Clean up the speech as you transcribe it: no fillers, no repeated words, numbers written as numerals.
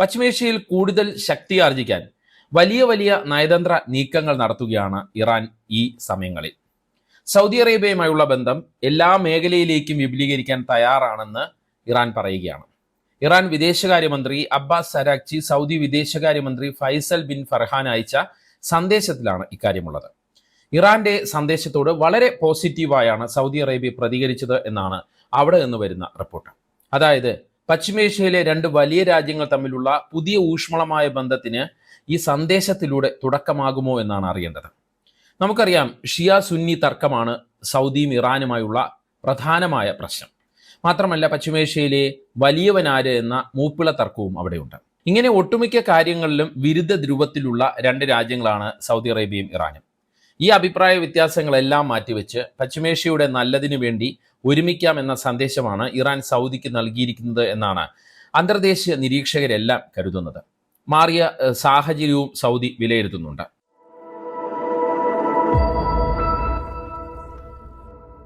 പശ്ചിമേഷ്യയിൽ കൂടുതൽ ശക്തിയാർജിക്കാൻ വലിയ വലിയ നയതന്ത്ര നീക്കങ്ങൾ നടത്തുകയാണ് ഇറാൻ ഈ സമയങ്ങളിൽ. സൗദി അറേബ്യയുമായുള്ള ബന്ധം എല്ലാ മേഖലയിലേക്കും വിപുലീകരിക്കാൻ തയ്യാറാണെന്ന് ഇറാൻ പറയുകയാണ്. ഇറാൻ വിദേശകാര്യമന്ത്രി അബ്ബാസ് അരാക്ചി സൗദി വിദേശകാര്യമന്ത്രി ഫൈസൽ ബിൻ ഫർഹാൻ അയച്ച സന്ദേശത്തിലാണ് ഇക്കാര്യമുള്ളത്. ഇറാന്റെ സന്ദേശത്തോട് വളരെ പോസിറ്റീവായാണ് സൗദി അറേബ്യ പ്രതികരിച്ചത് എന്നാണ് അവിടെ നിന്ന് വരുന്ന റിപ്പോർട്ട്. അതായത് പശ്ചിമേഷ്യയിലെ രണ്ട് വലിയ രാജ്യങ്ങൾ തമ്മിലുള്ള പുതിയ ഊഷ്മളമായ ബന്ധത്തിന് ഈ സന്ദേശത്തിലൂടെ തുടക്കമാകുമോ എന്നാണ് അറിയേണ്ടത്. നമുക്കറിയാം, ഷിയ സുന്നി തർക്കമാണ് സൗദിയും ഇറാനുമായുള്ള പ്രധാനമായ പ്രശ്നം. മാത്രമല്ല, പശ്ചിമേഷ്യയിലെ വലിയവനാര് എന്ന മൂപ്പിള തർക്കവും അവിടെയുണ്ട്. ഇങ്ങനെ ഒട്ടുമിക്ക കാര്യങ്ങളിലും വിരുദ്ധ ധ്രുവത്തിലുള്ള രണ്ട് രാജ്യങ്ങളാണ് സൗദി അറേബ്യയും ഇറാനും. ഈ അഭിപ്രായ വ്യത്യാസങ്ങളെല്ലാം മാറ്റിവെച്ച് പശ്ചിമേഷ്യയുടെ നല്ലതിനു വേണ്ടി ഒരുമിക്കാം എന്ന സന്ദേശമാണ് ഇറാൻ സൗദിക്ക് നൽകിയിരിക്കുന്നത് എന്നാണ് അന്തർദേശീയ നിരീക്ഷകരെല്ലാം കരുതുന്നത്. മാറിയ സാഹചര്യവും സൗദി വിലയിരുത്തുന്നുണ്ട്.